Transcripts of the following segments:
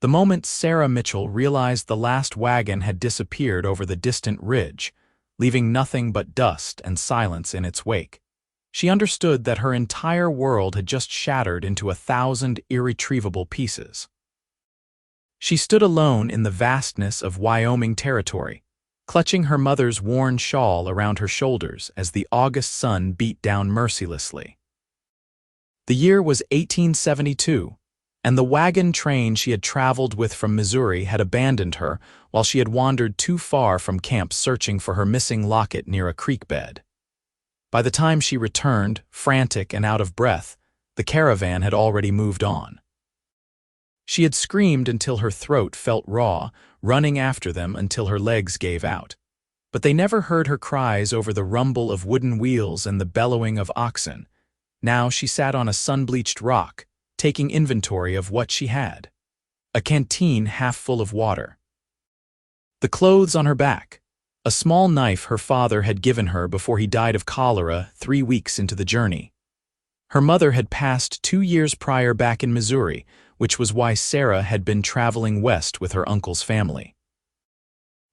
The moment Sarah Mitchell realized the last wagon had disappeared over the distant ridge, leaving nothing but dust and silence in its wake, she understood that her entire world had just shattered into 1,000 irretrievable pieces. She stood alone in the vastness of Wyoming Territory, clutching her mother's worn shawl around her shoulders as the August sun beat down mercilessly. The year was 1872, and the wagon train she had traveled with from Missouri had abandoned her while she had wandered too far from camp searching for her missing locket near a creek bed. By the time she returned, frantic and out of breath, the caravan had already moved on. She had screamed until her throat felt raw, running after them until her legs gave out. But they never heard her cries over the rumble of wooden wheels and the bellowing of oxen. Now she sat on a sun-bleached rock, taking inventory of what she had. A canteen half full of water. The clothes on her back. A small knife her father had given her before he died of cholera 3 weeks into the journey. Her mother had passed 2 years prior back in Missouri, which was why Sarah had been traveling west with her uncle's family.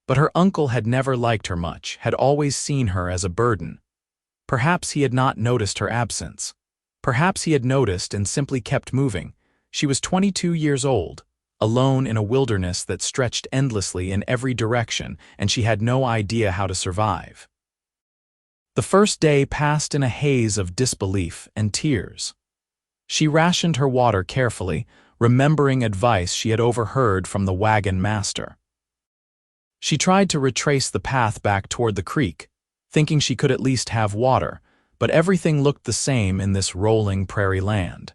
But her uncle had never liked her much, had always seen her as a burden. Perhaps he had not noticed her absence. Perhaps he had noticed and simply kept moving. She was 22 years old, alone in a wilderness that stretched endlessly in every direction, and she had no idea how to survive. The first day passed in a haze of disbelief and tears. She rationed her water carefully, remembering advice she had overheard from the wagon master. She tried to retrace the path back toward the creek, thinking she could at least have water, but everything looked the same in this rolling prairie land.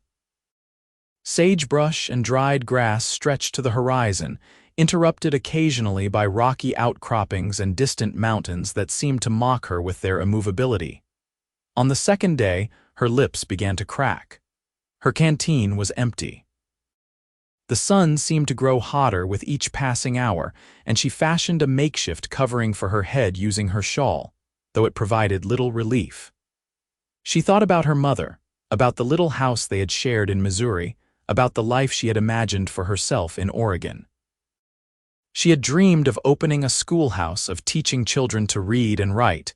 Sagebrush and dried grass stretched to the horizon, interrupted occasionally by rocky outcroppings and distant mountains that seemed to mock her with their immovability. On the second day, her lips began to crack. Her canteen was empty. The sun seemed to grow hotter with each passing hour, and she fashioned a makeshift covering for her head using her shawl, though it provided little relief. She thought about her mother, about the little house they had shared in Missouri, about the life she had imagined for herself in Oregon. She had dreamed of opening a schoolhouse, of teaching children to read and write,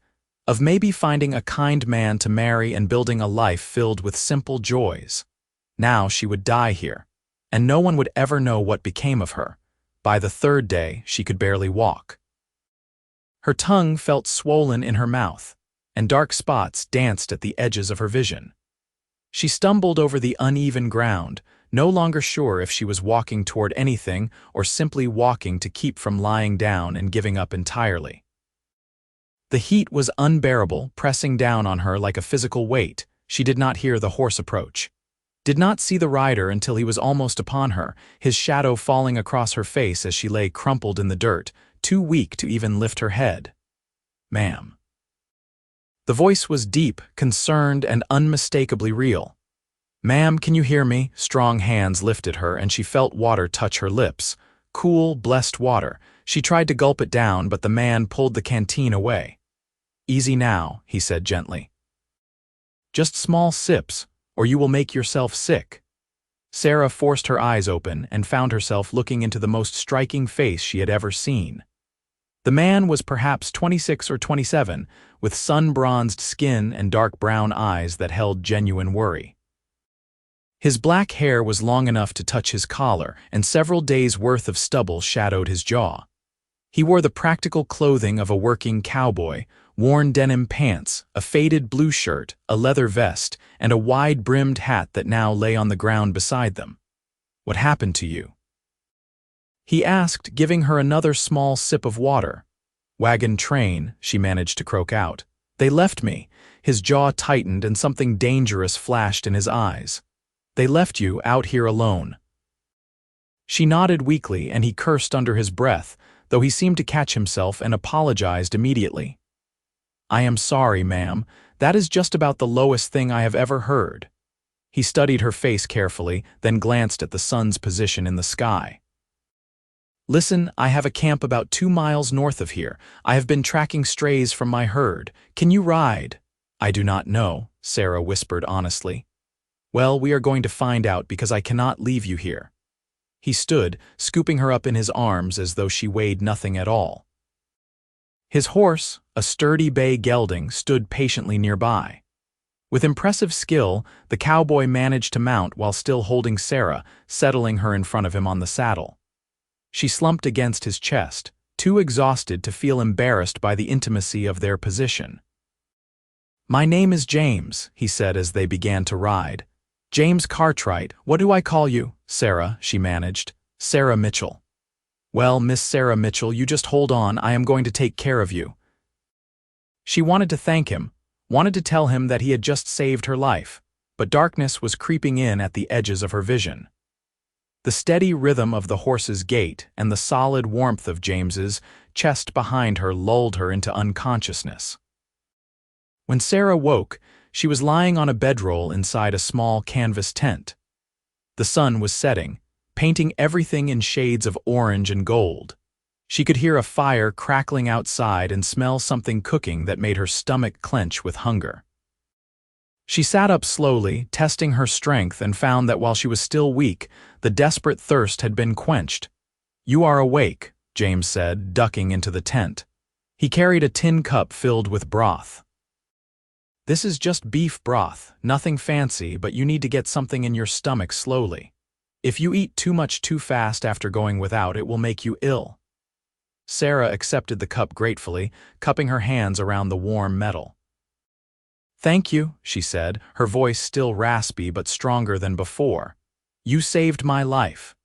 of maybe finding a kind man to marry and building a life filled with simple joys. Now she would die here, and no one would ever know what became of her. By the third day, she could barely walk. Her tongue felt swollen in her mouth, and dark spots danced at the edges of her vision. She stumbled over the uneven ground, no longer sure if she was walking toward anything or simply walking to keep from lying down and giving up entirely. The heat was unbearable, pressing down on her like a physical weight. She did not hear the horse approach, did not see the rider until he was almost upon her, his shadow falling across her face as she lay crumpled in the dirt, too weak to even lift her head. "Ma'am." The voice was deep, concerned, and unmistakably real. "Ma'am, can you hear me?" Strong hands lifted her, and she felt water touch her lips. Cool, blessed water. She tried to gulp it down, but the man pulled the canteen away. "Easy now," he said gently. "Just small sips, or you will make yourself sick." Sarah forced her eyes open and found herself looking into the most striking face she had ever seen. The man was perhaps 26 or 27, with sun-bronzed skin and dark brown eyes that held genuine worry. His black hair was long enough to touch his collar, and several days' worth of stubble shadowed his jaw. He wore the practical clothing of a working cowboy, worn denim pants, a faded blue shirt, a leather vest, and a wide-brimmed hat that now lay on the ground beside them. "What happened to you?" he asked, giving her another small sip of water. "Wagon train," she managed to croak out. "They left me." His jaw tightened and something dangerous flashed in his eyes. "They left you out here alone." She nodded weakly, and he cursed under his breath, though he seemed to catch himself and apologized immediately. "I am sorry, ma'am. That is just about the lowest thing I have ever heard." He studied her face carefully, then glanced at the sun's position in the sky. "Listen, I have a camp about 2 miles north of here. I have been tracking strays from my herd. Can you ride?" "I do not know," Sarah whispered honestly. "Well, we are going to find out because I cannot leave you here." He stood, scooping her up in his arms as though she weighed nothing at all. His horse, a sturdy bay gelding, stood patiently nearby. With impressive skill, the cowboy managed to mount while still holding Sarah, settling her in front of him on the saddle. She slumped against his chest, too exhausted to feel embarrassed by the intimacy of their position. "My name is James," he said as they began to ride. "James Cartwright, what do I call you?" "Sarah," she managed. "Sarah Mitchell." "Well, Miss Sarah Mitchell, you just hold on, I am going to take care of you." She wanted to thank him, wanted to tell him that he had just saved her life, but darkness was creeping in at the edges of her vision. The steady rhythm of the horse's gait and the solid warmth of James's chest behind her lulled her into unconsciousness. When Sarah woke, she was lying on a bedroll inside a small canvas tent. The sun was setting, painting everything in shades of orange and gold. She could hear a fire crackling outside and smell something cooking that made her stomach clench with hunger. She sat up slowly, testing her strength, and found that while she was still weak, the desperate thirst had been quenched. "You are awake," James said, ducking into the tent. He carried a tin cup filled with broth. "This is just beef broth, nothing fancy, but you need to get something in your stomach slowly. If you eat too much too fast after going without, it will make you ill." Sarah accepted the cup gratefully, cupping her hands around the warm metal. "Thank you," she said, her voice still raspy but stronger than before. "You saved my life."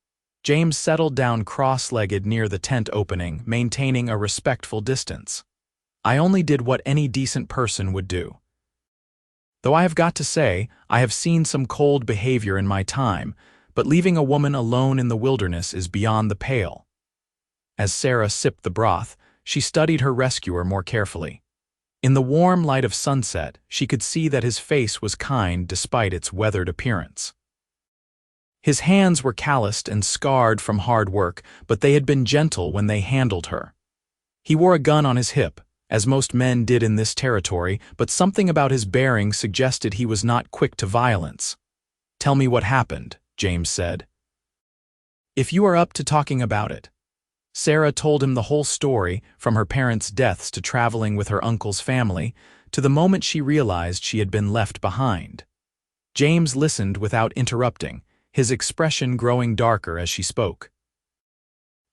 James settled down cross-legged near the tent opening, maintaining a respectful distance. "I only did what any decent person would do. Though I have got to say, I have seen some cold behavior in my time, but leaving a woman alone in the wilderness is beyond the pale." As Sarah sipped the broth, she studied her rescuer more carefully. In the warm light of sunset, she could see that his face was kind despite its weathered appearance. His hands were calloused and scarred from hard work, but they had been gentle when they handled her. He wore a gun on his hip, as most men did in this territory, but something about his bearing suggested he was not quick to violence. "Tell me what happened," James said. "If you are up to talking about it." Sarah told him the whole story, from her parents' deaths to traveling with her uncle's family, to the moment she realized she had been left behind. James listened without interrupting, his expression growing darker as she spoke.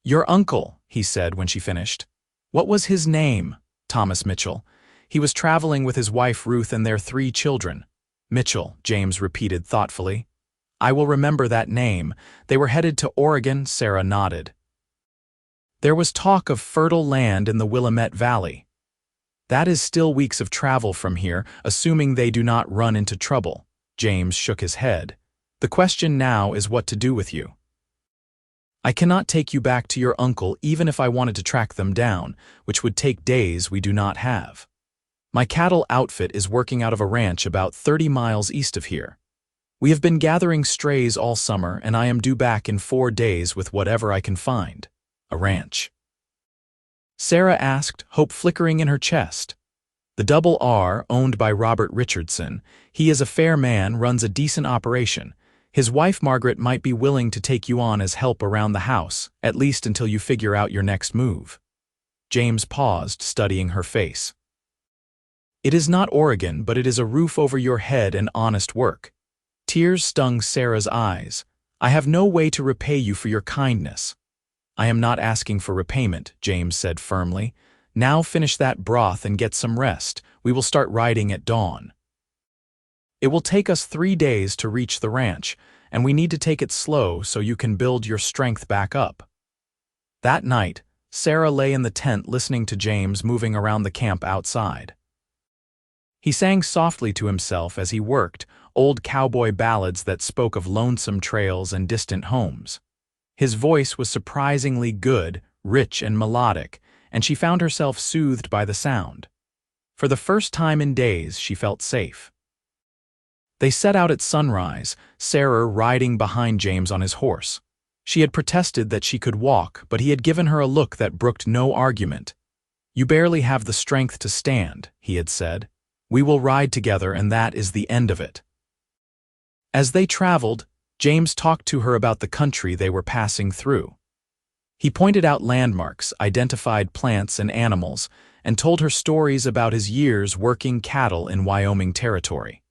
"Your uncle," he said when she finished. "What was his name?" "Thomas Mitchell. He was traveling with his wife Ruth and their 3 children. "Mitchell," James repeated thoughtfully. "I will remember that name. They were headed to Oregon." Sarah nodded. "There was talk of fertile land in the Willamette Valley. That is still weeks of travel from here, assuming they do not run into trouble." James shook his head. "The question now is what to do with you. I cannot take you back to your uncle even if I wanted to track them down, which would take days we do not have. My cattle outfit is working out of a ranch about 30 miles east of here. We have been gathering strays all summer, and I am due back in 4 days with whatever I can find." "A ranch?" Sarah asked, hope flickering in her chest. "The Double R, owned by Robert Richardson. He is a fair man, runs a decent operation. His wife Margaret might be willing to take you on as help around the house, at least until you figure out your next move." James paused, studying her face. "It is not Oregon, but it is a roof over your head and honest work." Tears stung Sarah's eyes. "I have no way to repay you for your kindness." "I am not asking for repayment," James said firmly. "Now finish that broth and get some rest. We will start riding at dawn. It will take us 3 days to reach the ranch, and we need to take it slow so you can build your strength back up." That night, Sarah lay in the tent listening to James moving around the camp outside. He sang softly to himself as he worked, old cowboy ballads that spoke of lonesome trails and distant homes. His voice was surprisingly good, rich and melodic, and she found herself soothed by the sound. For the first time in days, she felt safe. They set out at sunrise, Sarah riding behind James on his horse. She had protested that she could walk, but he had given her a look that brooked no argument. "You barely have the strength to stand," he had said. "We will ride together, and that is the end of it." As they traveled, James talked to her about the country they were passing through. He pointed out landmarks, identified plants and animals, and told her stories about his years working cattle in Wyoming Territory.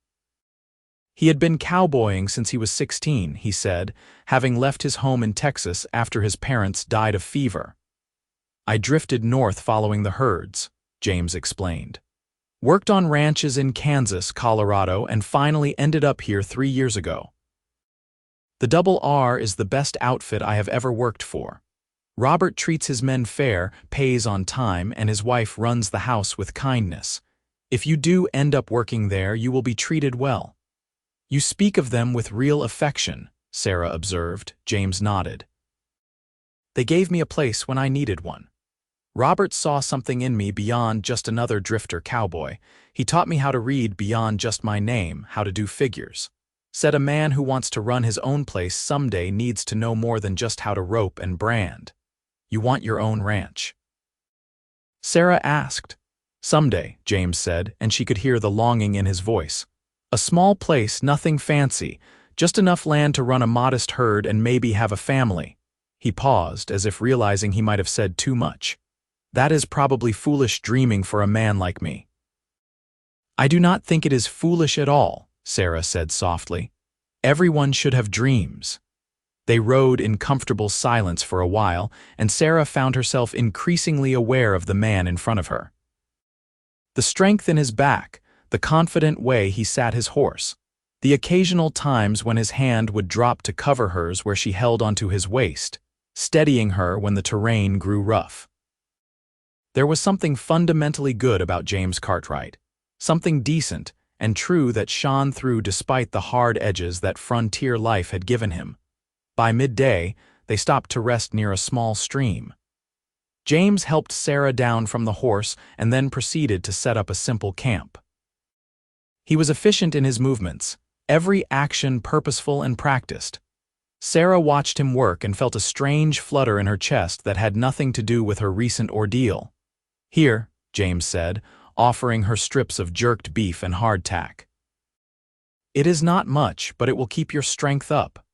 He had been cowboying since he was 16, he said, having left his home in Texas after his parents died of fever. I drifted north following the herds, James explained. Worked on ranches in Kansas, Colorado, and finally ended up here 3 years ago. The Double R is the best outfit I have ever worked for. Robert treats his men fair, pays on time, and his wife runs the house with kindness. If you do end up working there, you will be treated well. You speak of them with real affection, Sarah observed. James nodded. They gave me a place when I needed one. Robert saw something in me beyond just another drifter cowboy. He taught me how to read beyond just my name, how to do figures. Said a man who wants to run his own place someday needs to know more than just how to rope and brand. You want your own ranch. Sarah asked. Someday, James said, and she could hear the longing in his voice. A small place, nothing fancy, just enough land to run a modest herd and maybe have a family. He paused, as if realizing he might have said too much. That is probably foolish dreaming for a man like me. I do not think it is foolish at all, Sarah said softly. Everyone should have dreams. They rode in comfortable silence for a while, and Sarah found herself increasingly aware of the man in front of her. The strength in his back, the confident way he sat his horse, the occasional times when his hand would drop to cover hers where she held onto his waist, steadying her when the terrain grew rough. There was something fundamentally good about James Cartwright, something decent and true that shone through despite the hard edges that frontier life had given him. By midday, they stopped to rest near a small stream. James helped Sarah down from the horse and then proceeded to set up a simple camp. He was efficient in his movements, every action purposeful and practiced. Sarah watched him work and felt a strange flutter in her chest that had nothing to do with her recent ordeal. Here, James said, offering her strips of jerked beef and hardtack. It is not much, but it will keep your strength up.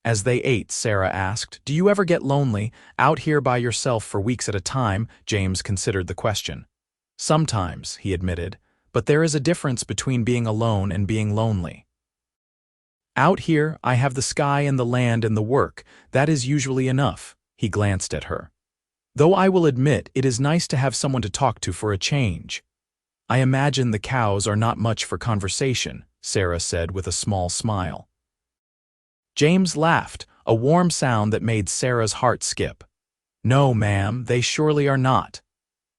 As they ate, Sarah asked, Do you ever get lonely, out here by yourself for weeks at a time? James considered the question. Sometimes, he admitted, but there is a difference between being alone and being lonely. Out here, I have the sky and the land and the work. That is usually enough. He glanced at her. Though I will admit it is nice to have someone to talk to for a change. I imagine the cows are not much for conversation, Sarah said with a small smile. James laughed, a warm sound that made Sarah's heart skip. No, ma'am, they surely are not.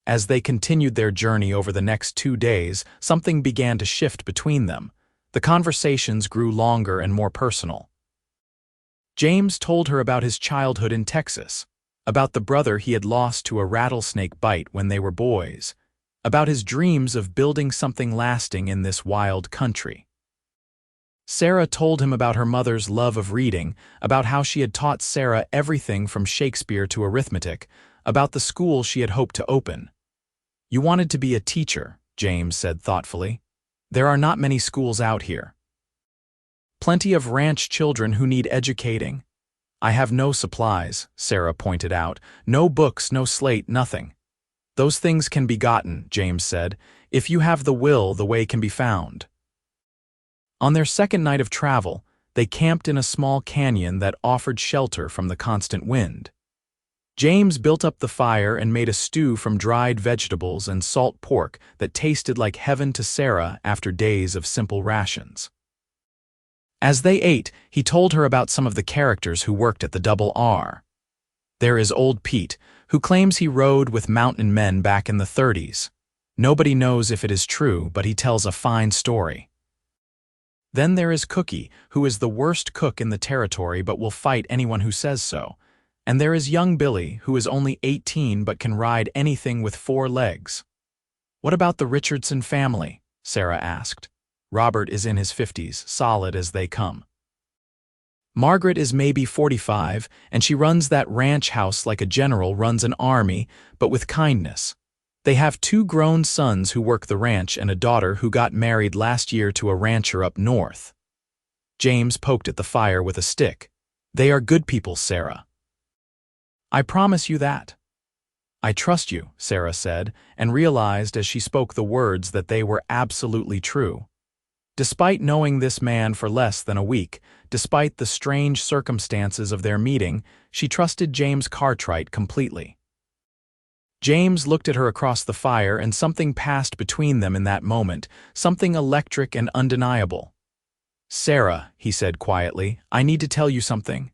As they continued their journey over the next 2 days, something began to shift between them. The conversations grew longer and more personal. James told her about his childhood in Texas, about the brother he had lost to a rattlesnake bite when they were boys, about his dreams of building something lasting in this wild country. Sarah told him about her mother's love of reading, about how she had taught Sarah everything from Shakespeare to arithmetic, about the school she had hoped to open. You wanted to be a teacher, James said thoughtfully. There are not many schools out here. Plenty of ranch children who need educating. I have no supplies, Sarah pointed out. No books, no slate, nothing. Those things can be gotten, James said. If you have the will, the way can be found. On their second night of travel, they camped in a small canyon that offered shelter from the constant wind. James built up the fire and made a stew from dried vegetables and salt pork that tasted like heaven to Sarah after days of simple rations. As they ate, he told her about some of the characters who worked at the Double R. There is Old Pete, who claims he rode with mountain men back in the 30s. Nobody knows if it is true, but he tells a fine story. Then there is Cookie, who is the worst cook in the territory but will fight anyone who says so. And there is young Billy, who is only 18 but can ride anything with 4 legs. What about the Richardson family? Sarah asked. Robert is in his 50s, solid as they come. Margaret is maybe 45, and she runs that ranch house like a general runs an army, but with kindness. They have 2 grown sons who work the ranch and a daughter who got married last year to a rancher up north. James poked at the fire with a stick. "They are good people, Sarah. I promise you that." "I trust you," Sarah said, and realized as she spoke the words that they were absolutely true. Despite knowing this man for less than a week, despite the strange circumstances of their meeting, she trusted James Cartwright completely. James looked at her across the fire, and something passed between them in that moment, something electric and undeniable. "Sarah," he said quietly, "I need to tell you something."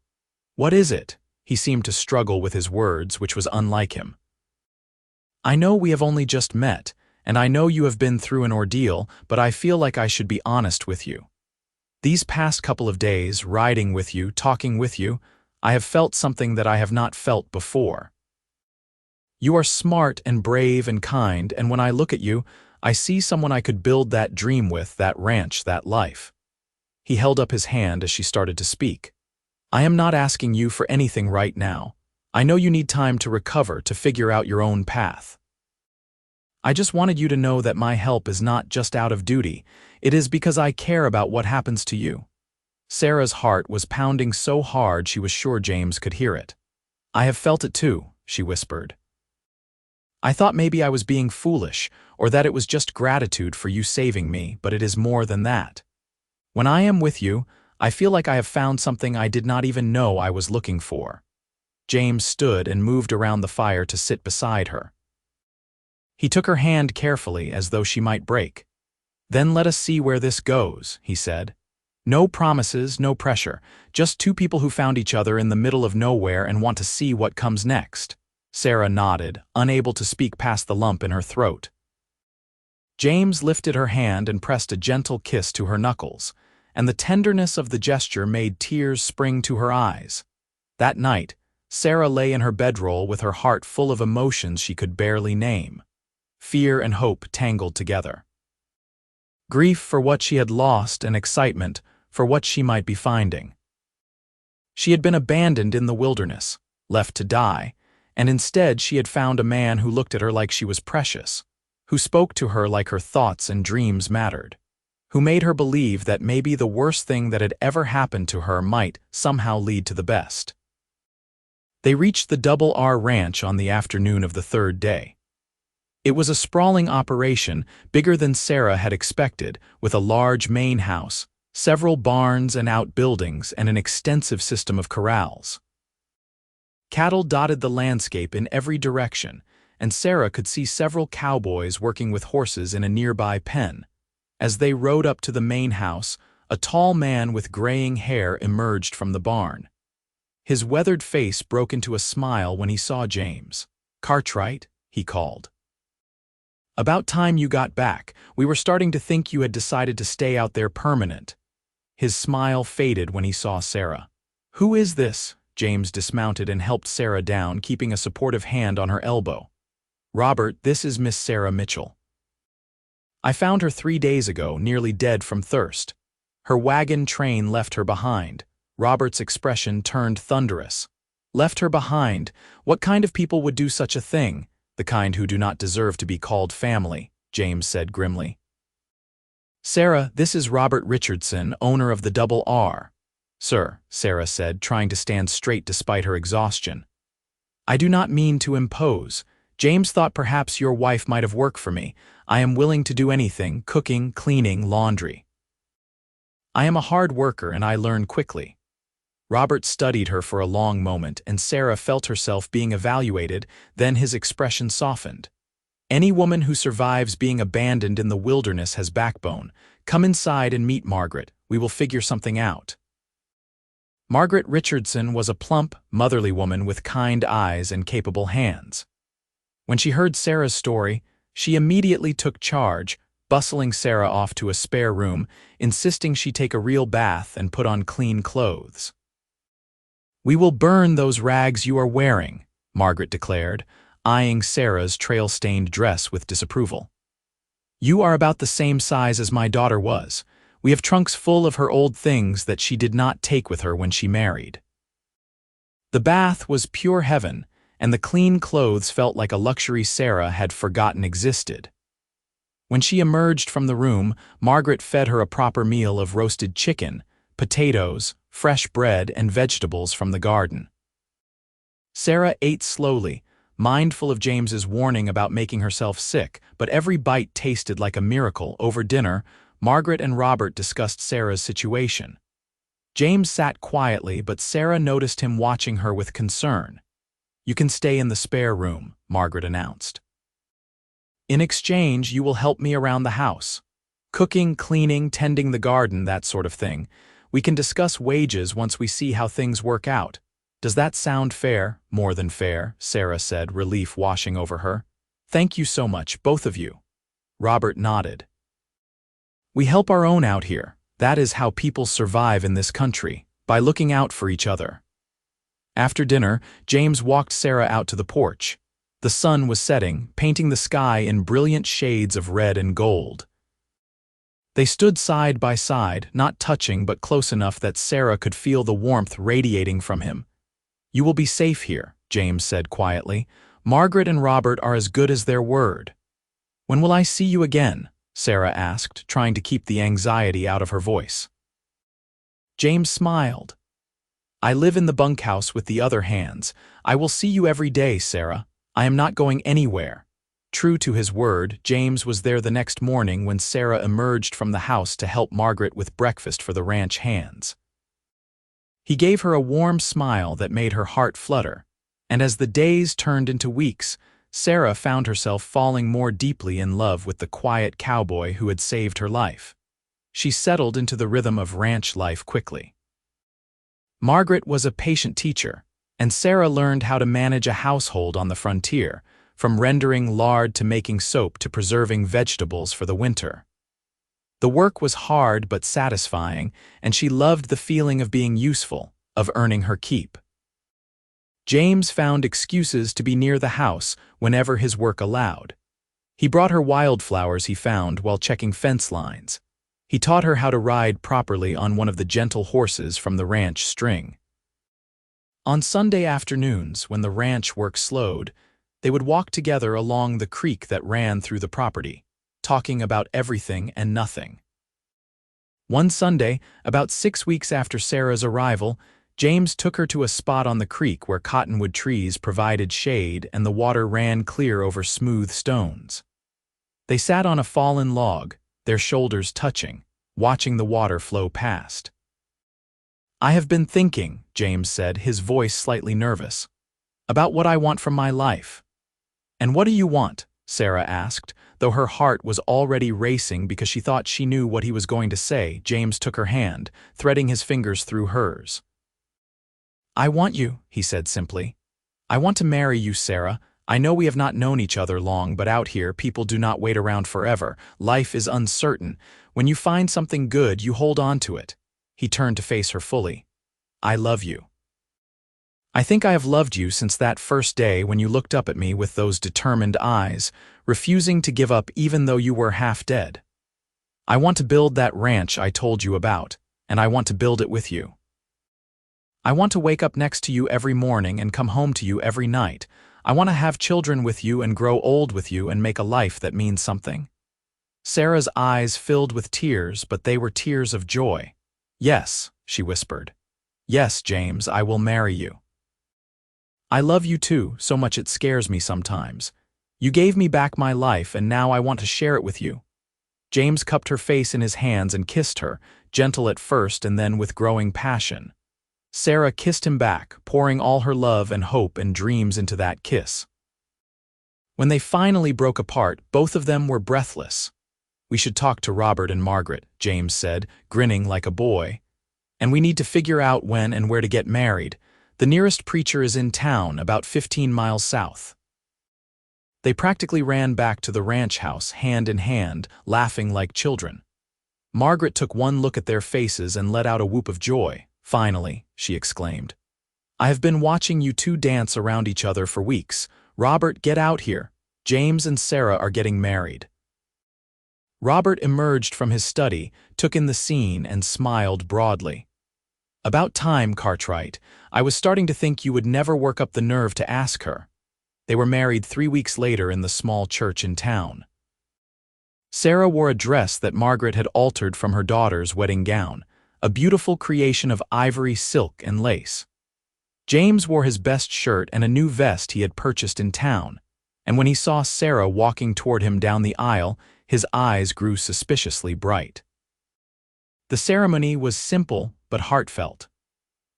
"What is it?" He seemed to struggle with his words, which was unlike him. "I know we have only just met, and I know you have been through an ordeal, but I feel like I should be honest with you. These past couple of days, riding with you, talking with you, I have felt something that I have not felt before. You are smart and brave and kind, and when I look at you, I see someone I could build that dream with, that ranch, that life." He held up his hand as she started to speak. "I am not asking you for anything right now. I know you need time to recover, to figure out your own path. I just wanted you to know that my help is not just out of duty, it is because I care about what happens to you." Sarah's heart was pounding so hard she was sure James could hear it. "I have felt it too," she whispered. "I thought maybe I was being foolish, or that it was just gratitude for you saving me, but it is more than that. When I am with you, I feel like I have found something I did not even know I was looking for." James stood and moved around the fire to sit beside her. He took her hand carefully, as though she might break. "Then let us see where this goes," he said. "No promises, no pressure, just two people who found each other in the middle of nowhere and want to see what comes next." Sarah nodded, unable to speak past the lump in her throat. James lifted her hand and pressed a gentle kiss to her knuckles, and the tenderness of the gesture made tears spring to her eyes. That night, Sarah lay in her bedroll with her heart full of emotions she could barely name. Fear and hope tangled together. Grief for what she had lost and excitement for what she might be finding. She had been abandoned in the wilderness, left to die, and instead she had found a man who looked at her like she was precious, who spoke to her like her thoughts and dreams mattered, who made her believe that maybe the worst thing that had ever happened to her might somehow lead to the best. They reached the Double R Ranch on the afternoon of the third day. It was a sprawling operation, bigger than Sarah had expected, with a large main house, several barns and outbuildings, and an extensive system of corrals. Cattle dotted the landscape in every direction, and Sarah could see several cowboys working with horses in a nearby pen. As they rode up to the main house, a tall man with graying hair emerged from the barn. His weathered face broke into a smile when he saw James. "Cartwright," he called. "About time you got back. We were starting to think you had decided to stay out there permanent." His smile faded when he saw Sarah. "Who is this?" James dismounted and helped Sarah down, keeping a supportive hand on her elbow. "Robert, this is Miss Sarah Mitchell. I found her 3 days ago, nearly dead from thirst. Her wagon train left her behind." Robert's expression turned thunderous. "Left her behind? What kind of people would do such a thing?" "The kind who do not deserve to be called family," James said grimly. "Sarah, this is Robert Richardson, owner of the Double R." "Sir," Sarah said, trying to stand straight despite her exhaustion. "I do not mean to impose. James thought perhaps your wife might have worked for me. I am willing to do anything, cooking, cleaning, laundry. I am a hard worker and I learn quickly." Robert studied her for a long moment, and Sarah felt herself being evaluated, then his expression softened. "Any woman who survives being abandoned in the wilderness has backbone. Come inside and meet Margaret. We will figure something out." Margaret Richardson was a plump, motherly woman with kind eyes and capable hands. When she heard Sarah's story, she immediately took charge, bustling Sarah off to a spare room, insisting she take a real bath and put on clean clothes. "We will burn those rags you are wearing," Margaret declared, eyeing Sarah's trail-stained dress with disapproval. "You are about the same size as my daughter was. We have trunks full of her old things that she did not take with her when she married." The bath was pure heaven, and the clean clothes felt like a luxury Sarah had forgotten existed. When she emerged from the room, Margaret fed her a proper meal of roasted chicken, potatoes, fresh bread, and vegetables from the garden. Sarah ate slowly, mindful of James's warning about making herself sick, but every bite tasted like a miracle. Over dinner, Margaret and Robert discussed Sarah's situation. James sat quietly, but Sarah noticed him watching her with concern. "You can stay in the spare room," Margaret announced. "In exchange, you will help me around the house. Cooking, cleaning, tending the garden, that sort of thing. We can discuss wages once we see how things work out." "Does that sound fair?" "More than fair," Sarah said, relief washing over her. "Thank you so much, both of you." Robert nodded. "We help our own out here. That is how people survive in this country, by looking out for each other." After dinner, James walked Sarah out to the porch. The sun was setting, painting the sky in brilliant shades of red and gold. They stood side by side, not touching but close enough that Sarah could feel the warmth radiating from him. "You will be safe here," James said quietly. "Margaret and Robert are as good as their word." "When will I see you again?" Sarah asked, trying to keep the anxiety out of her voice. James smiled. "I live in the bunkhouse with the other hands. I will see you every day, Sarah. I am not going anywhere." True to his word, James was there the next morning when Sarah emerged from the house to help Margaret with breakfast for the ranch hands. He gave her a warm smile that made her heart flutter, and as the days turned into weeks, Sarah found herself falling more deeply in love with the quiet cowboy who had saved her life. She settled into the rhythm of ranch life quickly. Margaret was a patient teacher, and Sarah learned how to manage a household on the frontier, from rendering lard to making soap to preserving vegetables for the winter. The work was hard but satisfying, and she loved the feeling of being useful, of earning her keep. James found excuses to be near the house whenever his work allowed. He brought her wildflowers he found while checking fence lines. He taught her how to ride properly on one of the gentle horses from the ranch string. On Sunday afternoons, when the ranch work slowed, they would walk together along the creek that ran through the property, talking about everything and nothing. One Sunday, about 6 weeks after Sarah's arrival, James took her to a spot on the creek where cottonwood trees provided shade and the water ran clear over smooth stones. They sat on a fallen log, their shoulders touching, watching the water flow past. "I have been thinking," James said, his voice slightly nervous, "about what I want from my life." "And what do you want?" Sarah asked, though her heart was already racing because she thought she knew what he was going to say. James took her hand, threading his fingers through hers. "I want you," he said simply. "I want to marry you, Sarah. I know we have not known each other long, but out here people do not wait around forever. Life is uncertain. When you find something good, you hold on to it." He turned to face her fully. "I love you. I think I have loved you since that first day when you looked up at me with those determined eyes, refusing to give up even though you were half dead. I want to build that ranch I told you about, and I want to build it with you. I want to wake up next to you every morning and come home to you every night. I want to have children with you and grow old with you and make a life that means something." Sarah's eyes filled with tears, but they were tears of joy. "Yes," she whispered. "Yes, James, I will marry you. I love you too, so much it scares me sometimes. You gave me back my life and now I want to share it with you." James cupped her face in his hands and kissed her, gentle at first and then with growing passion. Sarah kissed him back, pouring all her love and hope and dreams into that kiss. When they finally broke apart, both of them were breathless. "We should talk to Robert and Margaret," James said, grinning like a boy. "And we need to figure out when and where to get married. The nearest preacher is in town, about 15 miles south." They practically ran back to the ranch house, hand in hand, laughing like children. Margaret took one look at their faces and let out a whoop of joy. "Finally," she exclaimed. "I have been watching you two dance around each other for weeks. Robert, get out here. James and Sarah are getting married." Robert emerged from his study, took in the scene, and smiled broadly. "About time, Cartwright. I was starting to think you would never work up the nerve to ask her." They were married 3 weeks later in the small church in town. Sarah wore a dress that Margaret had altered from her daughter's wedding gown, a beautiful creation of ivory, silk, and lace. James wore his best shirt and a new vest he had purchased in town, and when he saw Sarah walking toward him down the aisle, his eyes grew suspiciously bright. The ceremony was simple but heartfelt.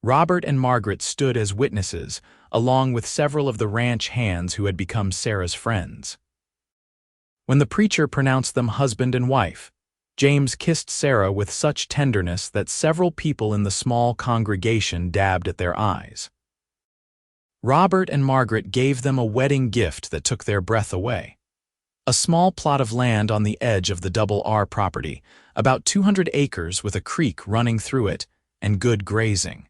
Robert and Margaret stood as witnesses, along with several of the ranch hands who had become Sarah's friends. When the preacher pronounced them husband and wife, James kissed Sarah with such tenderness that several people in the small congregation dabbed at their eyes. Robert and Margaret gave them a wedding gift that took their breath away. A small plot of land on the edge of the Double R property, about 200 acres with a creek running through it and good grazing.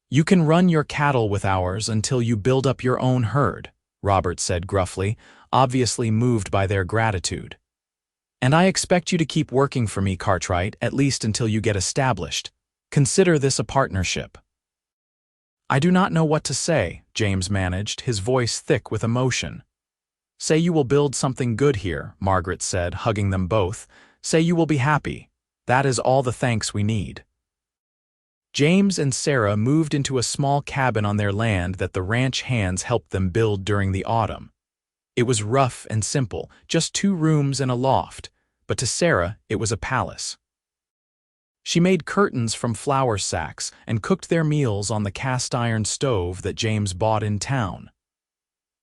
"You can run your cattle with ours until you build up your own herd," Robert said gruffly, obviously moved by their gratitude. "And I expect you to keep working for me, Cartwright, at least until you get established. Consider this a partnership." "I do not know what to say," James managed, his voice thick with emotion. "Say you will build something good here," Margaret said, hugging them both. "Say you will be happy. That is all the thanks we need." James and Sarah moved into a small cabin on their land that the ranch hands helped them build during the autumn. It was rough and simple, just 2 rooms and a loft, but to Sarah it was a palace. She made curtains from flour sacks and cooked their meals on the cast-iron stove that James bought in town.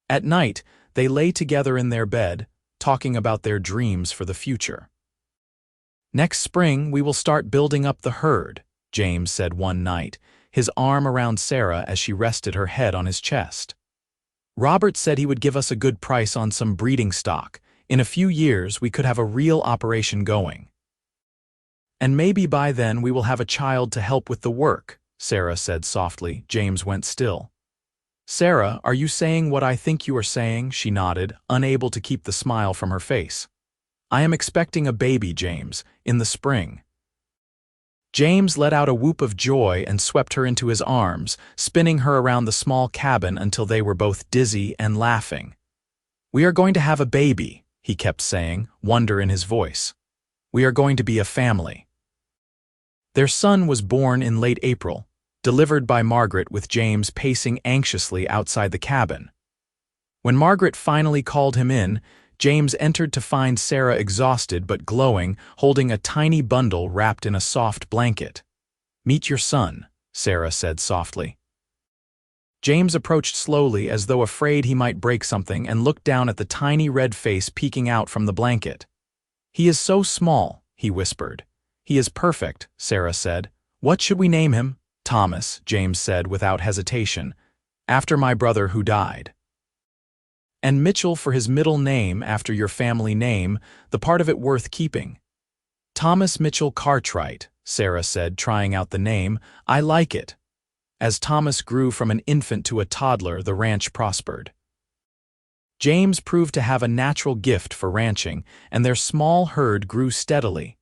At night, they lay together in their bed, talking about their dreams for the future. "Next spring, we will start building up the herd," James said one night, his arm around Sarah as she rested her head on his chest. "Robert said he would give us a good price on some breeding stock. In a few years, we could have a real operation going. And maybe by then we will have a child to help with the work," Sarah said softly. James went still. "Sarah, are you saying what I think you are saying?" She nodded, unable to keep the smile from her face. "I am expecting a baby, James, in the spring." James let out a whoop of joy and swept her into his arms, spinning her around the small cabin until they were both dizzy and laughing. "We are going to have a baby," he kept saying, wonder in his voice. "We are going to be a family." Their son was born in late April, delivered by Margaret with James pacing anxiously outside the cabin. When Margaret finally called him in, James entered to find Sarah exhausted but glowing, holding a tiny bundle wrapped in a soft blanket. "Meet your son," Sarah said softly. James approached slowly as though afraid he might break something and looked down at the tiny red face peeking out from the blanket. "He is so small," he whispered. "He is perfect," Sarah said. "What should we name him?" "Thomas," James said without hesitation, "after my brother who died." "And Mitchell for his middle name after your family name, the part of it worth keeping." "Thomas Mitchell Cartwright," Sarah said, trying out the name. "I like it." As Thomas grew from an infant to a toddler, the ranch prospered. James proved to have a natural gift for ranching, and their small herd grew steadily.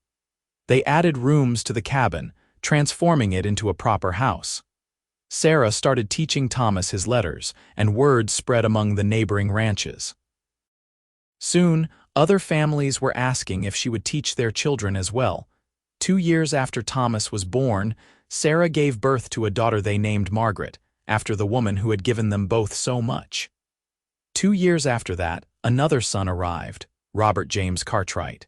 They added rooms to the cabin, transforming it into a proper house. Sarah started teaching Thomas his letters, and word spread among the neighboring ranches. Soon, other families were asking if she would teach their children as well. 2 years after Thomas was born, Sarah gave birth to a daughter they named Margaret, after the woman who had given them both so much. 2 years after that, another son arrived, Robert James Cartwright.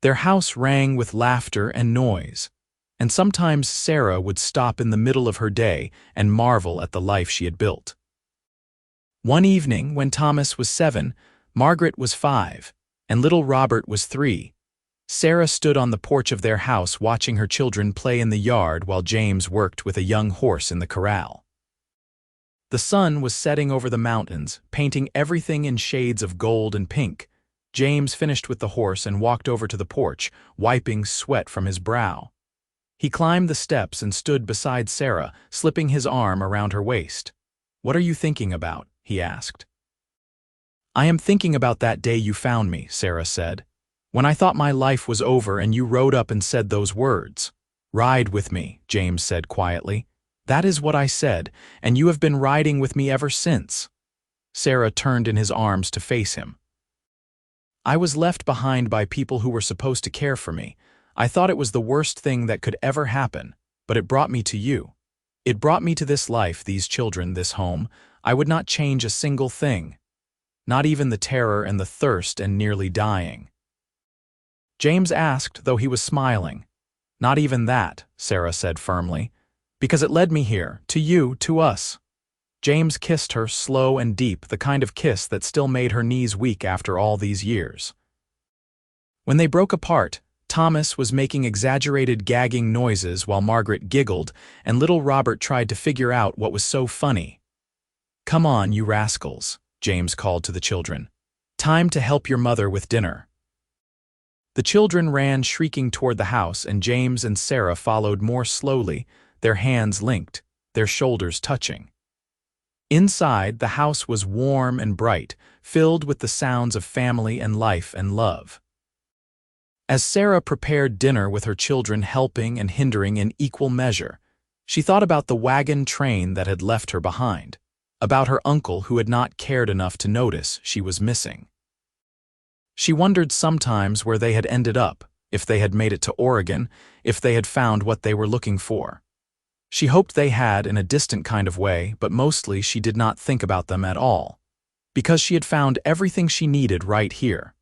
Their house rang with laughter and noise, and sometimes Sarah would stop in the middle of her day and marvel at the life she had built. One evening, when Thomas was 7, Margaret was 5, and little Robert was 3, Sarah stood on the porch of their house watching her children play in the yard while James worked with a young horse in the corral. The sun was setting over the mountains, painting everything in shades of gold and pink. James finished with the horse and walked over to the porch, wiping sweat from his brow. He climbed the steps and stood beside Sarah, slipping his arm around her waist. "What are you thinking about?" he asked. "I am thinking about that day you found me," Sarah said. "When I thought my life was over and you rode up and said those words." "Ride with me," James said quietly. "That is what I said, and you have been riding with me ever since." Sarah turned in his arms to face him. "I was left behind by people who were supposed to care for me. I thought it was the worst thing that could ever happen, but it brought me to you. It brought me to this life, these children, this home. I would not change a single thing. Not even the terror and the thirst and nearly dying." James asked, though he was smiling. "Not even that," Sarah said firmly, "because it led me here, to you, to us." James kissed her, slow and deep, the kind of kiss that still made her knees weak after all these years. When they broke apart, Thomas was making exaggerated gagging noises while Margaret giggled, and little Robert tried to figure out what was so funny. "Come on, you rascals," James called to the children. "Time to help your mother with dinner." The children ran shrieking toward the house, and James and Sarah followed more slowly, their hands linked, their shoulders touching. Inside, the house was warm and bright, filled with the sounds of family and life and love. As Sarah prepared dinner with her children helping and hindering in equal measure, she thought about the wagon train that had left her behind, about her uncle who had not cared enough to notice she was missing. She wondered sometimes where they had ended up, if they had made it to Oregon, if they had found what they were looking for. She hoped they had in a distant kind of way, but mostly she did not think about them at all, because she had found everything she needed right here.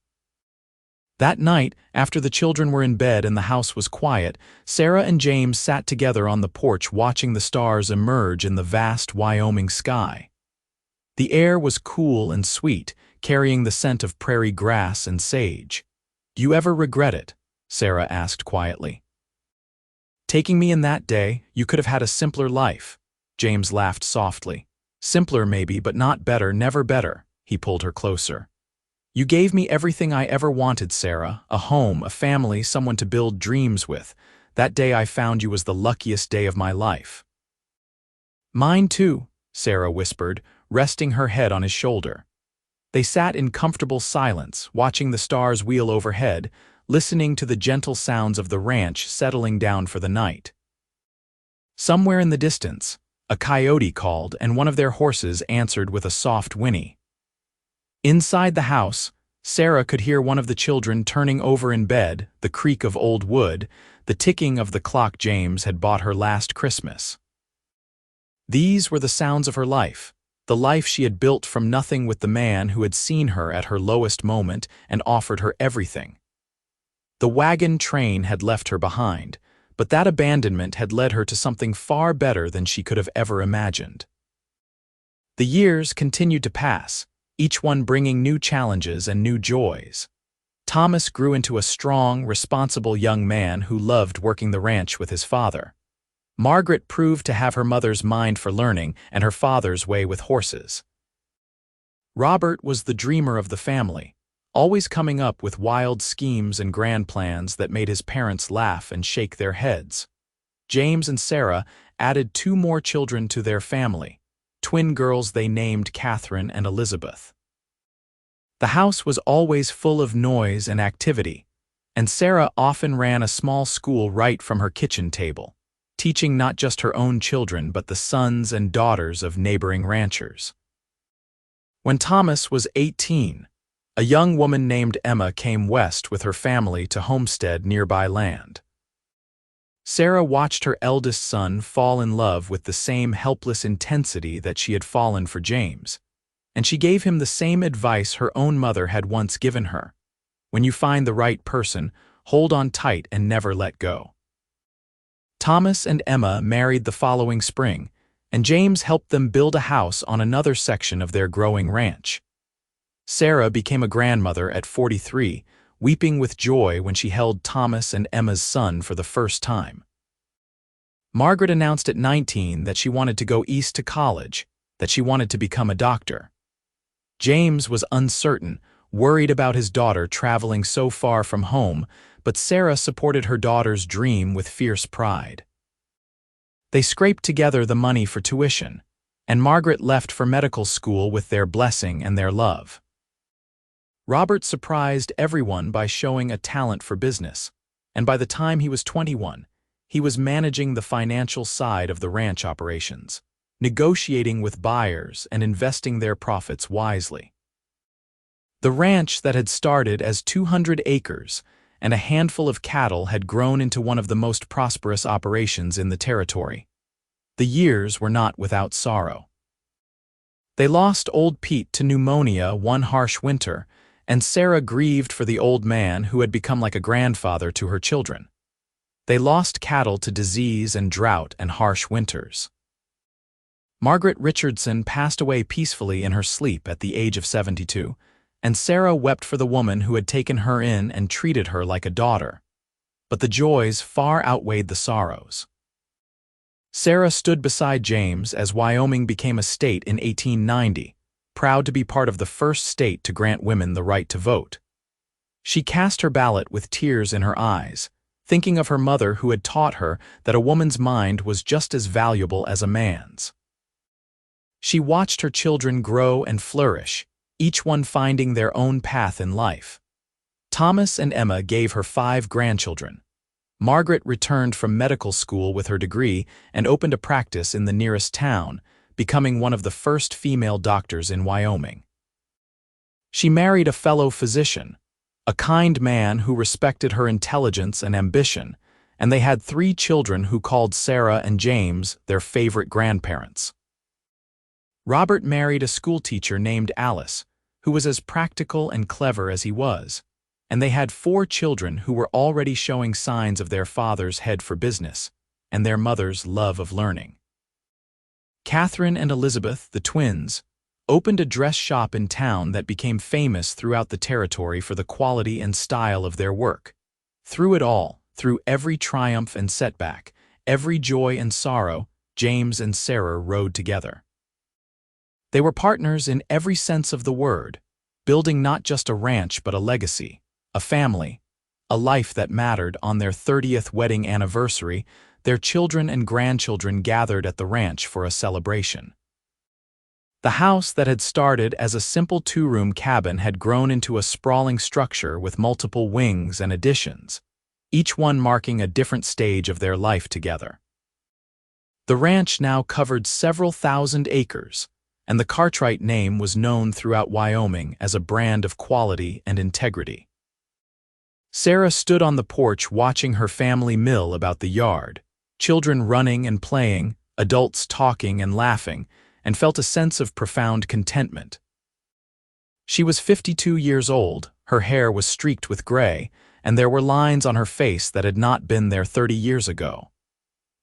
That night, after the children were in bed and the house was quiet, Sarah and James sat together on the porch watching the stars emerge in the vast Wyoming sky. The air was cool and sweet, carrying the scent of prairie grass and sage. "Do you ever regret it?" Sarah asked quietly. "Taking me in that day, you could have had a simpler life." James laughed softly. "Simpler maybe, but not better, never better." He pulled her closer. "You gave me everything I ever wanted, Sarah, a home, a family, someone to build dreams with. That day I found you was the luckiest day of my life." "Mine too," Sarah whispered, resting her head on his shoulder. They sat in comfortable silence, watching the stars wheel overhead, listening to the gentle sounds of the ranch settling down for the night. Somewhere in the distance, a coyote called, and one of their horses answered with a soft whinny. Inside the house, Sarah could hear one of the children turning over in bed, the creak of old wood, the ticking of the clock James had bought her last Christmas. These were the sounds of her life, the life she had built from nothing with the man who had seen her at her lowest moment and offered her everything. The wagon train had left her behind, but that abandonment had led her to something far better than she could have ever imagined. The years continued to pass, each one bringing new challenges and new joys. Thomas grew into a strong, responsible young man who loved working the ranch with his father. Margaret proved to have her mother's mind for learning and her father's way with horses. Robert was the dreamer of the family, always coming up with wild schemes and grand plans that made his parents laugh and shake their heads. James and Sarah added 2 more children to their family, twin girls they named Catherine and Elizabeth. The house was always full of noise and activity, and Sarah often ran a small school right from her kitchen table, teaching not just her own children but the sons and daughters of neighboring ranchers. When Thomas was 18, a young woman named Emma came west with her family to homestead nearby land. Sarah watched her eldest son fall in love with the same helpless intensity that she had fallen for James, and she gave him the same advice her own mother had once given her: when you find the right person, hold on tight and never let go. Thomas and Emma married the following spring, and James helped them build a house on another section of their growing ranch. Sarah became a grandmother at 43, weeping with joy when she held Thomas and Emma's son for the first time. Margaret announced at 19 that she wanted to go east to college, that she wanted to become a doctor. James was uncertain, worried about his daughter traveling so far from home, but Sarah supported her daughter's dream with fierce pride. They scraped together the money for tuition, and Margaret left for medical school with their blessing and their love. Robert surprised everyone by showing a talent for business, and by the time he was 21, he was managing the financial side of the ranch operations, negotiating with buyers and investing their profits wisely. The ranch that had started as 200 acres and a handful of cattle had grown into one of the most prosperous operations in the territory. The years were not without sorrow. They lost old Pete to pneumonia one harsh winter, and Sarah grieved for the old man who had become like a grandfather to her children. They lost cattle to disease and drought and harsh winters. Margaret Richardson passed away peacefully in her sleep at the age of 72, and Sarah wept for the woman who had taken her in and treated her like a daughter. But the joys far outweighed the sorrows. Sarah stood beside James as Wyoming became a state in 1890, proud to be part of the first state to grant women the right to vote. She cast her ballot with tears in her eyes, thinking of her mother who had taught her that a woman's mind was just as valuable as a man's. She watched her children grow and flourish, each one finding their own path in life. Thomas and Emma gave her 5 grandchildren. Margaret returned from medical school with her degree and opened a practice in the nearest town, becoming one of the first female doctors in Wyoming. She married a fellow physician, a kind man who respected her intelligence and ambition, and they had 3 children who called Sarah and James their favorite grandparents. Robert married a schoolteacher named Alice, who was as practical and clever as he was, and they had 4 children who were already showing signs of their father's head for business and their mother's love of learning. Catherine and Elizabeth, the twins, opened a dress shop in town that became famous throughout the territory for the quality and style of their work. Through it all, through every triumph and setback, every joy and sorrow, James and Sarah rode together. They were partners in every sense of the word, building not just a ranch but a legacy, a family, a life that mattered. On their 30th wedding anniversary, their children and grandchildren gathered at the ranch for a celebration. The house that had started as a simple 2-room cabin had grown into a sprawling structure with multiple wings and additions, each one marking a different stage of their life together. The ranch now covered several thousand acres, and the Cartwright name was known throughout Wyoming as a brand of quality and integrity. Sarah stood on the porch watching her family mill about the yard, children running and playing, adults talking and laughing, and felt a sense of profound contentment. She was 52 years old, her hair was streaked with gray, and there were lines on her face that had not been there 30 years ago.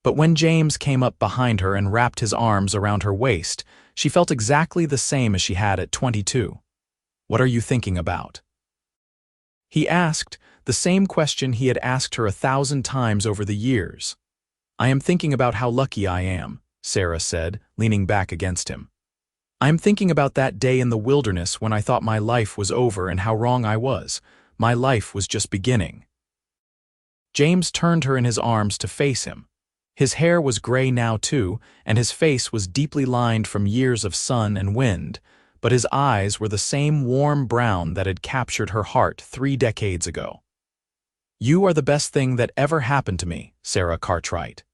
But when James came up behind her and wrapped his arms around her waist, she felt exactly the same as she had at 22. "What are you thinking about?" He asked, the same question he had asked her 1,000 times over the years. "I am thinking about how lucky I am," Sarah said, leaning back against him. "I am thinking about that day in the wilderness when I thought my life was over and how wrong I was. My life was just beginning." James turned her in his arms to face him. His hair was gray now too, and his face was deeply lined from years of sun and wind, but his eyes were the same warm brown that had captured her heart 3 decades ago. "You are the best thing that ever happened to me, Sarah Cartwright.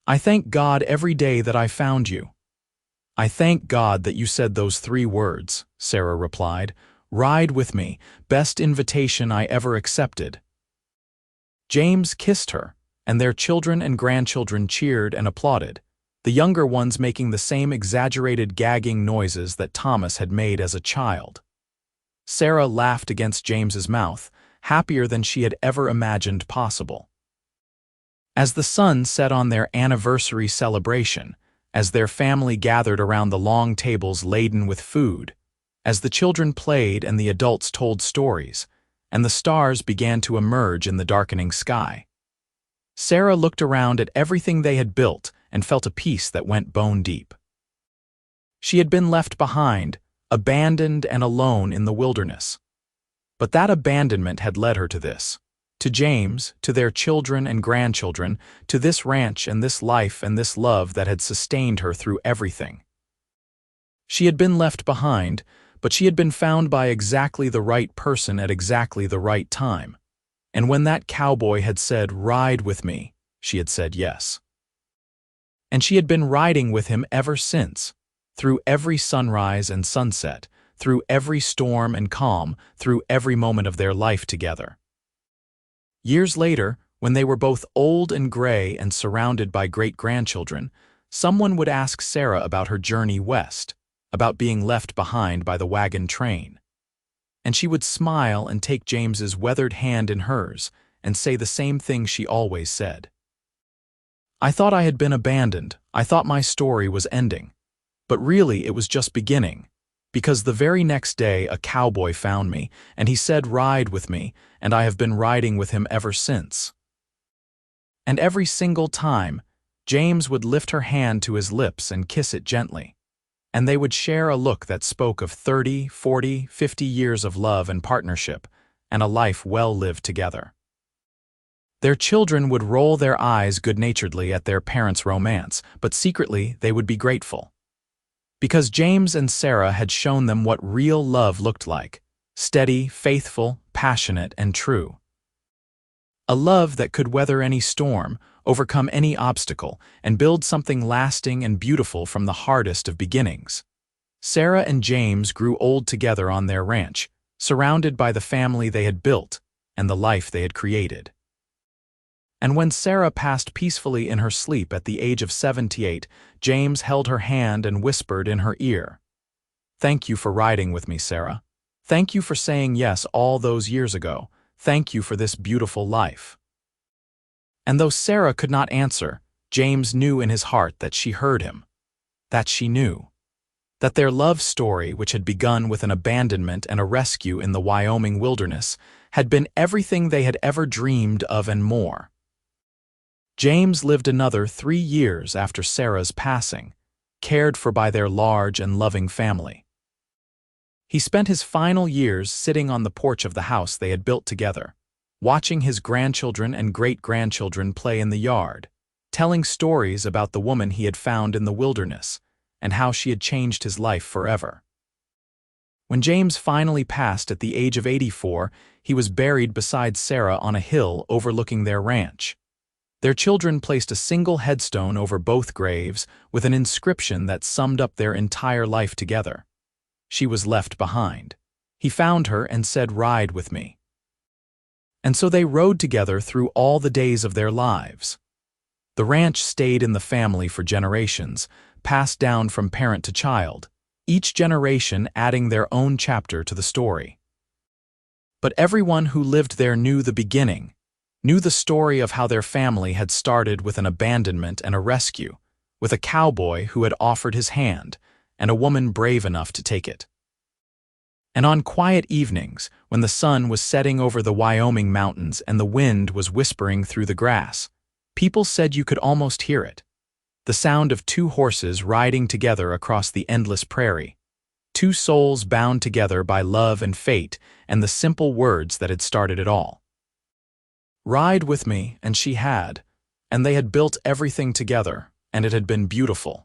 I thank God every day that I found you." "I thank God that you said those 3 words," Sarah replied. "Ride with me, best invitation I ever accepted." James kissed her, and their children and grandchildren cheered and applauded, the younger ones making the same exaggerated gagging noises that Thomas had made as a child. Sarah laughed against James's mouth, happier than she had ever imagined possible. As the sun set on their anniversary celebration, as their family gathered around the long tables laden with food, as the children played and the adults told stories, and the stars began to emerge in the darkening sky, Sarah looked around at everything they had built and felt a peace that went bone deep. She had been left behind, abandoned and alone in the wilderness. But that abandonment had led her to this, to James, to their children and grandchildren, to this ranch and this life and this love that had sustained her through everything. She had been left behind, but she had been found by exactly the right person at exactly the right time. And when that cowboy had said, "Ride with me," she had said yes. And she had been riding with him ever since, through every sunrise and sunset, through every storm and calm, through every moment of their life together. Years later, when they were both old and gray and surrounded by great-grandchildren, someone would ask Sarah about her journey west, about being left behind by the wagon train. And she would smile and take James's weathered hand in hers and say the same thing she always said. "I thought I had been abandoned. I thought my story was ending. But really, it was just beginning. Because the very next day, a cowboy found me, and he said, 'Ride with me,' and I have been riding with him ever since." And every single time, James would lift her hand to his lips and kiss it gently. And they would share a look that spoke of 30, 40, 50 years of love and partnership, and a life well lived together. Their children would roll their eyes good-naturedly at their parents' romance, but secretly they would be grateful. Because James and Sarah had shown them what real love looked like: steady, faithful, passionate, and true. A love that could weather any storm, overcome any obstacle, and build something lasting and beautiful from the hardest of beginnings. Sarah and James grew old together on their ranch, surrounded by the family they had built and the life they had created. And when Sarah passed peacefully in her sleep at the age of 78, James held her hand and whispered in her ear, "Thank you for riding with me, Sarah. Thank you for saying yes all those years ago. Thank you for this beautiful life." And though Sarah could not answer, James knew in his heart that she heard him, that she knew, that their love story, which had begun with an abandonment and a rescue in the Wyoming wilderness, had been everything they had ever dreamed of and more. James lived another 3 years after Sarah's passing, cared for by their large and loving family. He spent his final years sitting on the porch of the house they had built together, watching his grandchildren and great-grandchildren play in the yard, telling stories about the woman he had found in the wilderness and how she had changed his life forever. When James finally passed at the age of 84, he was buried beside Sarah on a hill overlooking their ranch. Their children placed a single headstone over both graves with an inscription that summed up their entire life together. She was left behind. He found her and said, "Ride with me." And so they rode together through all the days of their lives. The ranch stayed in the family for generations, passed down from parent to child, each generation adding their own chapter to the story. But everyone who lived there knew the beginning, knew the story of how their family had started with an abandonment and a rescue, with a cowboy who had offered his hand, and a woman brave enough to take it. And on quiet evenings, when the sun was setting over the Wyoming mountains and the wind was whispering through the grass, people said you could almost hear it. The sound of 2 horses riding together across the endless prairie, 2 souls bound together by love and fate, and the simple words that had started it all. Ride with me, and she had, and they had built everything together, and it had been beautiful.